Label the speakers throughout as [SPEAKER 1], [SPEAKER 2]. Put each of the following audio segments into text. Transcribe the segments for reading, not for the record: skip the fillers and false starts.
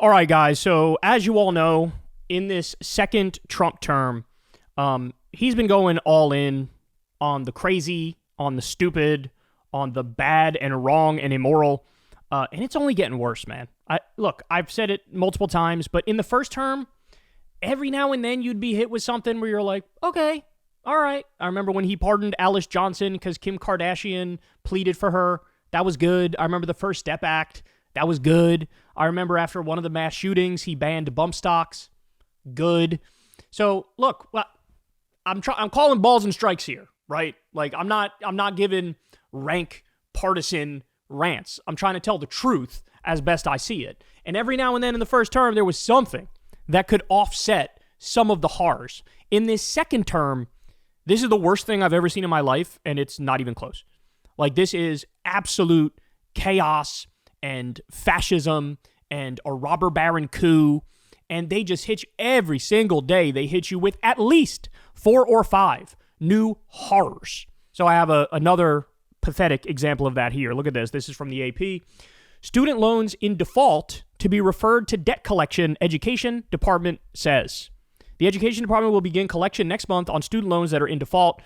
[SPEAKER 1] All right, guys. So as you all know, in this second Trump term, he's been going all in on the crazy, on the stupid, on the bad and wrong and immoral. And it's only getting worse, man. Look, I've said it multiple times, but in the first term, every now and then you'd be hit with something where you're like, okay, all right. I remember when he pardoned Alice Johnson because Kim Kardashian pleaded for her. That was good. I remember the First Step Act. That was good. I remember after one of the mass shootings, he banned bump stocks. Good. So look, well, I'm calling balls and strikes here, right? Like I'm not giving rank partisan rants. I'm trying to tell the truth as best I see it. And every now and then in the first term, there was something that could offset some of the horrors. In this second term, this is the worst thing I've ever seen in my life, and it's not even close. Like, this is absolute chaos and fascism and a robber baron coup, and they just hit you every single day. They hit you with at least 4 or 5 new horrors. So I have another pathetic example of that here. Look at this. This is from the AP. Student loans in default to be referred to debt collection, Education Department says. The Education Department will begin collection next month on student loans that are in default,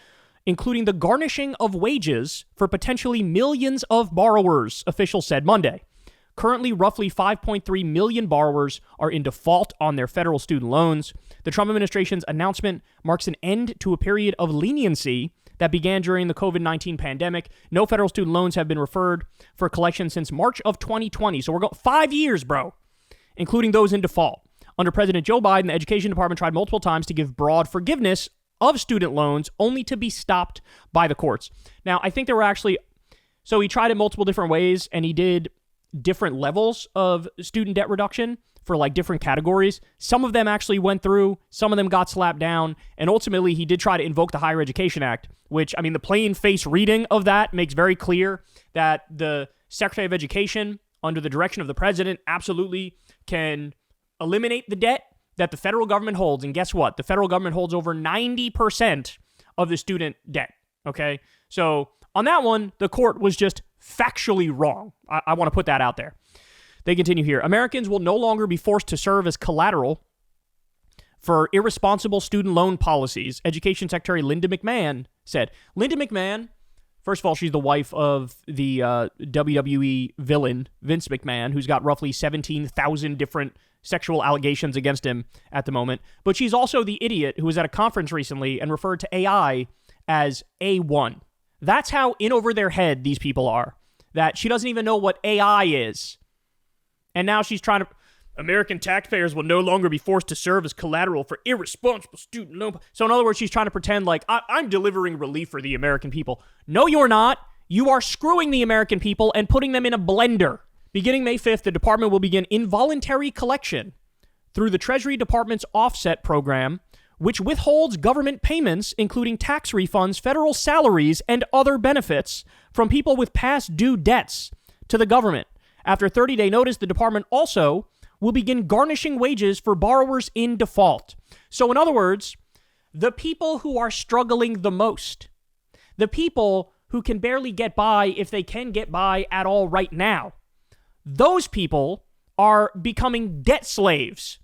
[SPEAKER 1] including the garnishing of wages for potentially millions of borrowers, officials said Monday. Currently, roughly 5.3 million borrowers are in default on their federal student loans. The Trump administration's announcement marks an end to a period of leniency that began during the COVID-19 pandemic. No federal student loans have been referred for collection since March of 2020. So we're going 5 years, bro, including those in default. Under President Joe Biden, the Education Department tried multiple times to give broad forgiveness of student loans, only to be stopped by the courts. Now, I think there were so he tried it multiple different ways, and he did different levels of student debt reduction for like different categories. Some of them actually went through, some of them got slapped down, and ultimately he did try to invoke the Higher Education Act, which, I mean, the plain face reading of that makes very clear that the Secretary of Education, under the direction of the president, absolutely can eliminate the debt that the federal government holds. And guess what? The federal government holds over 90% of the student debt. Okay? So on that one, the court was just factually wrong. I want to put that out there. They continue here. Americans will no longer be forced to serve as collateral for irresponsible student loan policies, Education Secretary Linda McMahon said. Linda McMahon, first of all, she's the wife of the WWE villain, Vince McMahon, who's got roughly 17,000 different sexual allegations against him at the moment. But she's also the idiot who was at a conference recently and referred to AI as A1. That's how in over their head these people are, that she doesn't even know what AI is. And now she's trying to... American taxpayers will no longer be forced to serve as collateral for irresponsible student loan. So in other words, she's trying to pretend like, I'm delivering relief for the American people. No, you're not. You are screwing the American people and putting them in a blender. Beginning May 5th, the department will begin involuntary collection through the Treasury Department's offset program, which withholds government payments, including tax refunds, federal salaries, and other benefits from people with past due debts to the government. After 30-day notice, the department also will begin garnishing wages for borrowers in default. So in other words, the people who are struggling the most, the people who can barely get by if they can get by at all right now, those people are becoming debt slaves.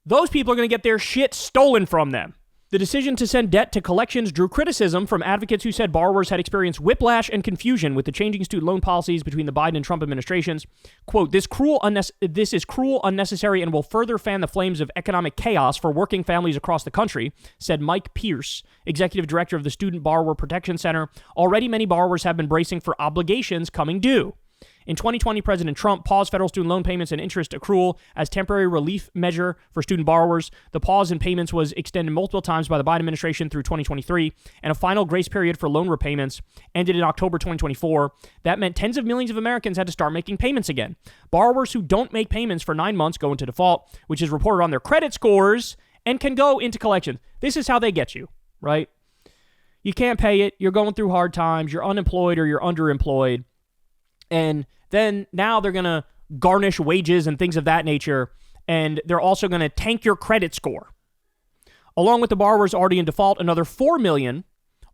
[SPEAKER 1] Those people are going to get their shit stolen from them. The decision to send debt to collections drew criticism from advocates who said borrowers had experienced whiplash and confusion with the changing student loan policies between the Biden and Trump administrations. Quote, this is cruel, unnecessary, and will further fan the flames of economic chaos for working families across the country, said Mike Pierce, executive director of the Student Borrower Protection Center. Already many borrowers have been bracing for obligations coming due. In 2020, President Trump paused federal student loan payments and interest accrual as temporary relief measure for student borrowers. The pause in payments was extended multiple times by the Biden administration through 2023, and a final grace period for loan repayments ended in October 2024. That meant tens of millions of Americans had to start making payments again. Borrowers who don't make payments for 9 months go into default, which is reported on their credit scores and can go into collection. This is how they get you, right? You can't pay it. You're going through hard times. You're unemployed or you're underemployed. And then now they're going to garnish wages and things of that nature, and they're also going to tank your credit score. Along with the borrowers already in default, another 4 million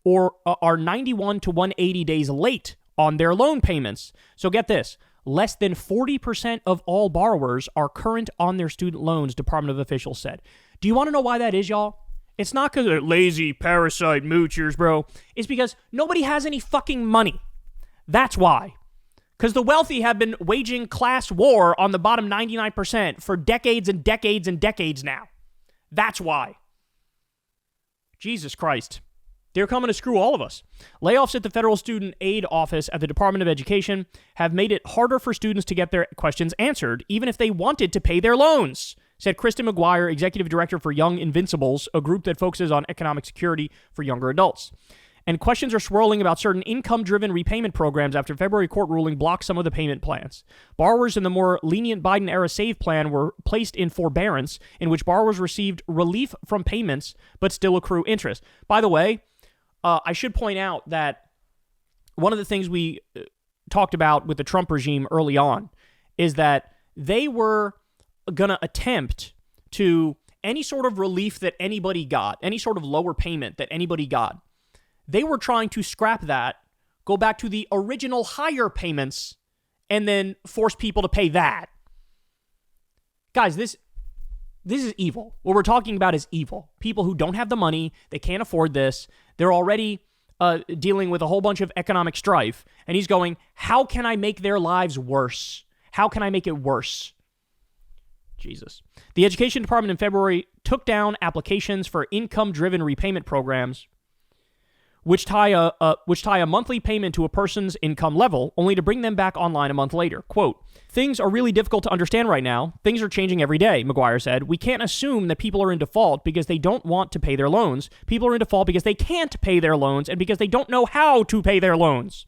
[SPEAKER 1] are 91 to 180 days late on their loan payments. So get this, Less than 40% of all borrowers are current on their student loans, Department of officials said. Do you want to know why that is, y'all? It's not because they're lazy, parasite moochers, bro. It's because nobody has any fucking money. That's why. Because the wealthy have been waging class war on the bottom 99% for decades and decades and decades now. That's why. Jesus Christ. They're coming to screw all of us. Layoffs at the Federal Student Aid Office at the Department of Education have made it harder for students to get their questions answered, even if they wanted to pay their loans, said Kristen McGuire, Executive Director for Young Invincibles, a group that focuses on economic security for younger adults. And questions are swirling about certain income-driven repayment programs after February court ruling blocked some of the payment plans. Borrowers in the more lenient Biden-era SAVE plan were placed in forbearance, in which borrowers received relief from payments but still accrue interest. By the way, I should point out that one of the things we talked about with the Trump regime early on is that they were going to attempt to any sort of relief that anybody got, any sort of lower payment that anybody got, they were trying to scrap that, go back to the original higher payments, and then force people to pay that. Guys, this is evil. What we're talking about is evil. People who don't have the money, they can't afford this. They're already dealing with a whole bunch of economic strife. And he's going, how can I make their lives worse? How can I make it worse? Jesus. The Education Department in February took down applications for income-driven repayment programs, which tie a monthly payment to a person's income level, only to bring them back online a month later. Quote, things are really difficult to understand right now. Things are changing every day, McGuire said. We can't assume that people are in default because they don't want to pay their loans. People are in default because they can't pay their loans and because they don't know how to pay their loans.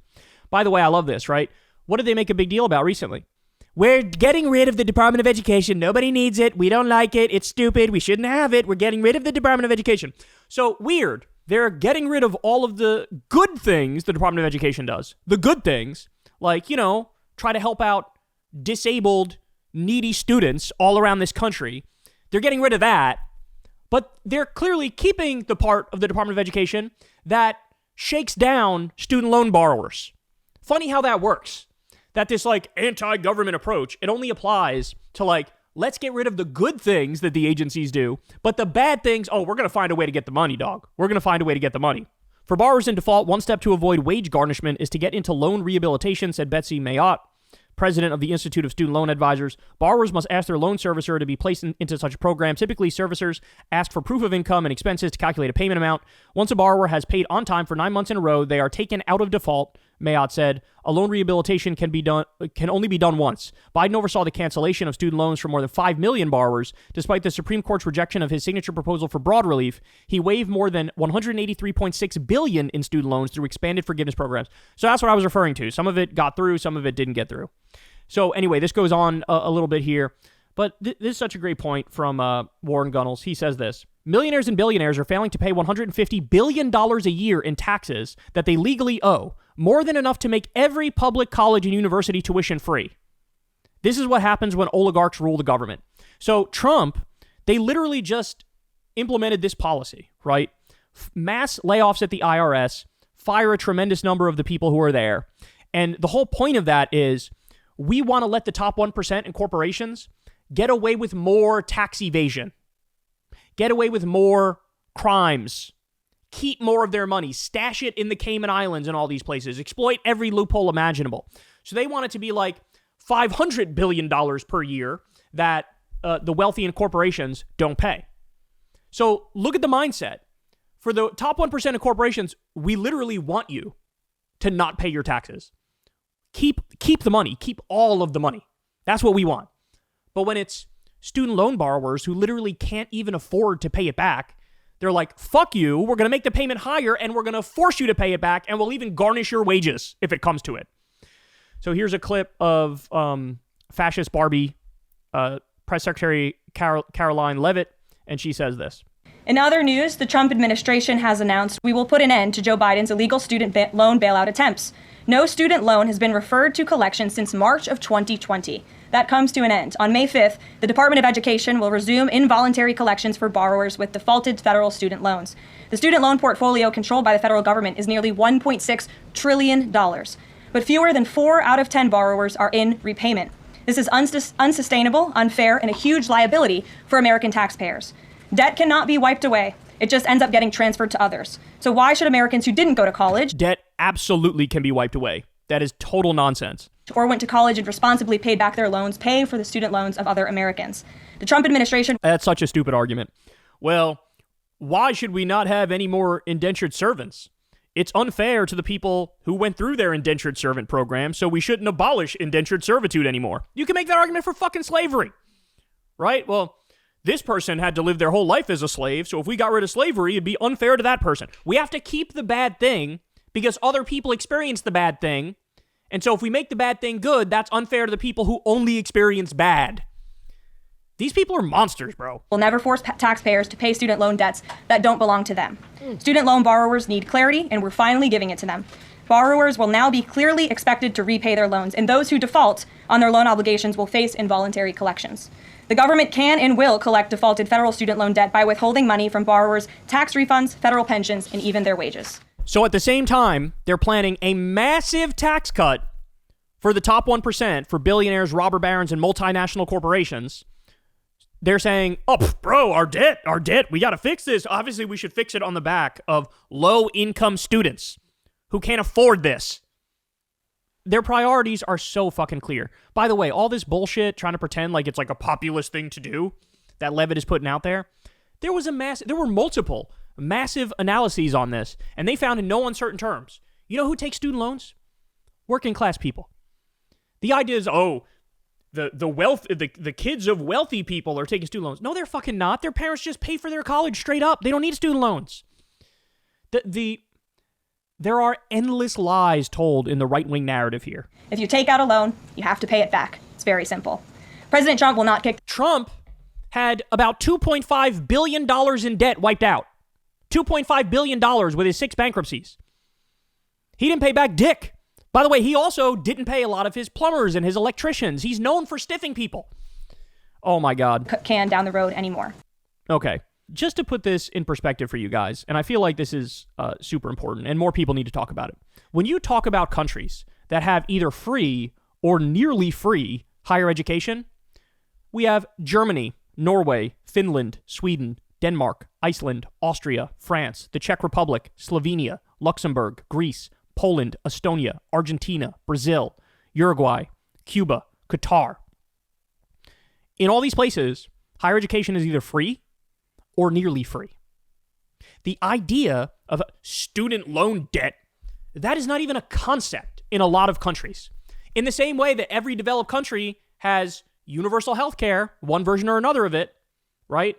[SPEAKER 1] By the way, I love this, right? What did they make a big deal about recently? We're getting rid of the Department of Education. Nobody needs it. We don't like it. It's stupid. We shouldn't have it. We're getting rid of the Department of Education. So weird. They're getting rid of all of the good things the Department of Education does. The good things, like, try to help out disabled, needy students all around this country. They're getting rid of that, but they're clearly keeping the part of the Department of Education that shakes down student loan borrowers. Funny how that works. That this, anti-government approach, it only applies to, let's get rid of the good things that the agencies do, but the bad things, we're going to find a way to get the money, dog. We're going to find a way to get the money. For borrowers in default, one step to avoid wage garnishment is to get into loan rehabilitation, said Betsy Mayotte, president of the Institute of Student Loan Advisors. Borrowers must ask their loan servicer to be placed into such a program. Typically, servicers ask for proof of income and expenses to calculate a payment amount. Once a borrower has paid on time for 9 months in a row, they are taken out of default, Mayotte said. A loan rehabilitation can only be done once. Biden oversaw the cancellation of student loans for more than 5 million borrowers. Despite the Supreme Court's rejection of his signature proposal for broad relief, he waived more than $183.6 billion in student loans through expanded forgiveness programs. So that's what I was referring to. Some of it got through, some of it didn't get through. So anyway, this goes on a little bit here, but this is such a great point from Warren Gunnels. He says this: millionaires and billionaires are failing to pay $150 billion a year in taxes that they legally owe, more than enough to make every public college and university tuition free. This is what happens when oligarchs rule the government. So Trump, they literally just implemented this policy, right? Mass layoffs at the IRS, fire a tremendous number of the people who are there. And the whole point of that is we want to let the top 1% in corporations get away with more tax evasion, get away with more crimes, keep more of their money, stash it in the Cayman Islands and all these places, exploit every loophole imaginable. So they want it to be like $500 billion per year that the wealthy and corporations don't pay. So look at the mindset. For the top 1% of corporations, we literally want you to not pay your taxes. Keep the money. Keep all of the money. That's what we want. But when it's student loan borrowers who literally can't even afford to pay it back, they're like, fuck you, we're going to make the payment higher and we're going to force you to pay it back and we'll even garnish your wages if it comes to it. So here's a clip of fascist Barbie, Press Secretary Caroline Leavitt, and she says this.
[SPEAKER 2] In other news, the Trump administration has announced we will put an end to Joe Biden's illegal student loan bailout attempts. No student loan has been referred to collection since March of 2020. That comes to an end. On May 5th, the Department of Education will resume involuntary collections for borrowers with defaulted federal student loans. The student loan portfolio controlled by the federal government is nearly $1.6 trillion. But but fewer than 4 out of 10 borrowers are in repayment. This is unsustainable, unfair, and a huge liability for American taxpayers. Debt cannot be wiped away. It just ends up getting transferred to others. So why should Americans who didn't go to college,
[SPEAKER 1] debt absolutely can be wiped away. That is total nonsense.
[SPEAKER 2] Or went to college and responsibly paid back their loans, pay for the student loans of other Americans? The Trump administration...
[SPEAKER 1] That's such a stupid argument. Well, why should we not have any more indentured servants? It's unfair to the people who went through their indentured servant program, so we shouldn't abolish indentured servitude anymore. You can make that argument for fucking slavery, right? Well, this person had to live their whole life as a slave, so if we got rid of slavery, it'd be unfair to that person. We have to keep the bad thing because other people experience the bad thing, and so if we make the bad thing good, that's unfair to the people who only experience bad. These people are monsters, bro.
[SPEAKER 2] Will never force taxpayers to pay student loan debts that don't belong to them. Student loan borrowers need clarity, and we're finally giving it to them. Borrowers will now be clearly expected to repay their loans, and those who default on their loan obligations will face involuntary collections. The government can and will collect defaulted federal student loan debt by withholding money from borrowers, tax refunds, federal pensions, and even their wages.
[SPEAKER 1] So at the same time, they're planning a massive tax cut for the top 1% for billionaires, robber barons, and multinational corporations. They're saying, oh, bro, our debt, we got to fix this. Obviously, we should fix it on the back of low-income students who can't afford this. Their priorities are so fucking clear. By the way, all this bullshit trying to pretend like it's like a populist thing to do that Levitt is putting out there, there were multiple massive analyses on this, and they found in no uncertain terms. You know who takes student loans? Working class people. The idea is, the kids of wealthy people are taking student loans. No, they're fucking not. Their parents just pay for their college straight up. They don't need student loans. There are endless lies told in the right-wing narrative here.
[SPEAKER 2] If you take out a loan, you have to pay it back. It's very simple. President Trump will not kick...
[SPEAKER 1] Trump had about $2.5 billion in debt wiped out. $2.5 billion with his 6 bankruptcies. He didn't pay back dick. By the way, he also didn't pay a lot of his plumbers and his electricians. He's known for stiffing people. Oh my God.
[SPEAKER 2] ...can down the road anymore.
[SPEAKER 1] Okay. Just to put this in perspective for you guys, and I feel like this is super important, and more people need to talk about it. When you talk about countries that have either free or nearly free higher education, we have Germany, Norway, Finland, Sweden, Denmark, Iceland, Austria, France, the Czech Republic, Slovenia, Luxembourg, Greece, Poland, Estonia, Argentina, Brazil, Uruguay, Cuba, Qatar. In all these places, higher education is either free or nearly free. The idea of student loan debt, that is not even a concept in a lot of countries. In the same way that every developed country has universal health care, one version or another of it, right?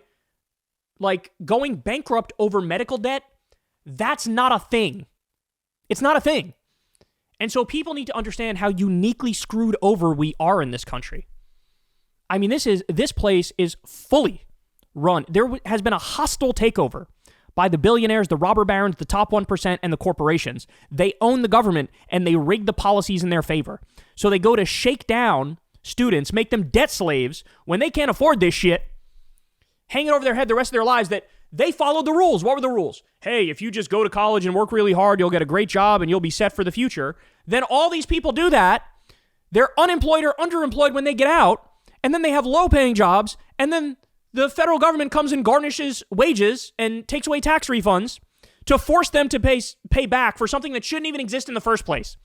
[SPEAKER 1] Like going bankrupt over medical debt, that's not a thing. It's not a thing. And so people need to understand how uniquely screwed over we are in this country. I mean, this place is fully run. There has been a hostile takeover by the billionaires, the robber barons, the top 1%, and the corporations. They own the government, and they rig the policies in their favor. So they go to shake down students, make them debt slaves when they can't afford this shit, hang it over their head the rest of their lives that they followed the rules. What were the rules? Hey, if you just go to college and work really hard, you'll get a great job and you'll be set for the future. Then all these people do that. They're unemployed or underemployed when they get out, and then they have low-paying jobs, and then the federal government comes and garnishes wages and takes away tax refunds to force them to pay back for something that shouldn't even exist in the first place.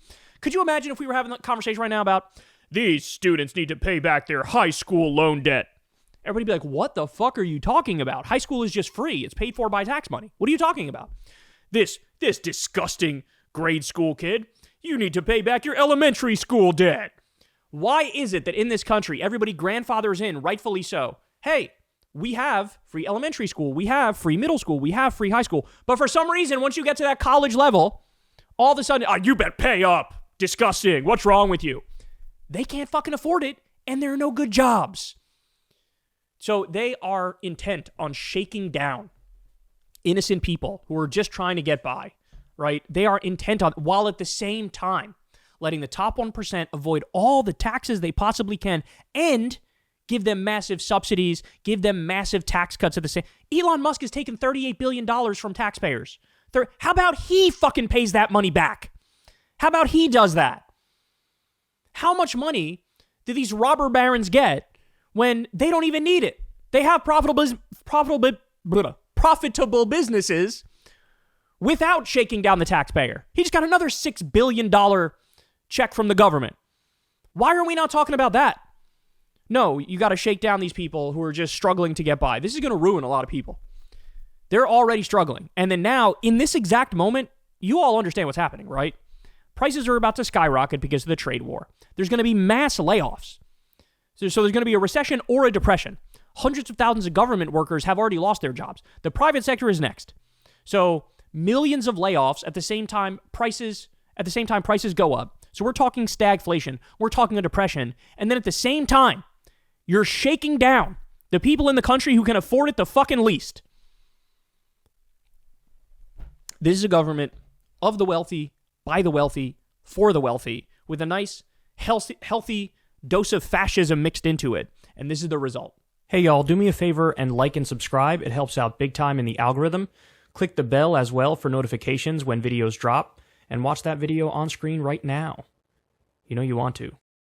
[SPEAKER 1] Could you imagine if we were having a conversation right now about these students need to pay back their high school loan debt? Everybody'd be like, what the fuck are you talking about? High school is just free. It's paid for by tax money. What are you talking about? This disgusting grade school kid, you need to pay back your elementary school debt. Why is it that in this country, everybody grandfathers in, rightfully so? Hey, we have free elementary school. We have free middle school. We have free high school. But for some reason, once you get to that college level, all of a sudden, you better pay up. Disgusting. What's wrong with you? They can't fucking afford it, and there are no good jobs. So they are intent on shaking down innocent people who are just trying to get by, right? They are intent on, while at the same time, letting the top 1% avoid all the taxes they possibly can and give them massive subsidies, give them massive tax cuts at the same. Elon Musk has taken $38 billion from taxpayers. How about he fucking pays that money back? How about he does that? How much money do these robber barons get when they don't even need it? They have profitable businesses without shaking down the taxpayer. He just got another $6 billion check from the government. Why are we not talking about that? No, you got to shake down these people who are just struggling to get by. This is going to ruin a lot of people. They're already struggling. And then now, in this exact moment, you all understand what's happening, right? Prices are about to skyrocket because of the trade war. There's going to be mass layoffs. So there's going to be a recession or a depression. Hundreds of thousands of government workers have already lost their jobs. The private sector is next. So millions of layoffs at the same time prices go up. So we're talking stagflation. We're talking a depression. And then at the same time, you're shaking down the people in the country who can afford it the fucking least. This is a government of the wealthy, by the wealthy, for the wealthy, with a nice, healthy dose of fascism mixed into it. And this is the result. Hey, y'all, do me a favor and like and subscribe. It helps out big time in the algorithm. Click the bell as well for notifications when videos drop. And watch that video on screen right now. You know you want to.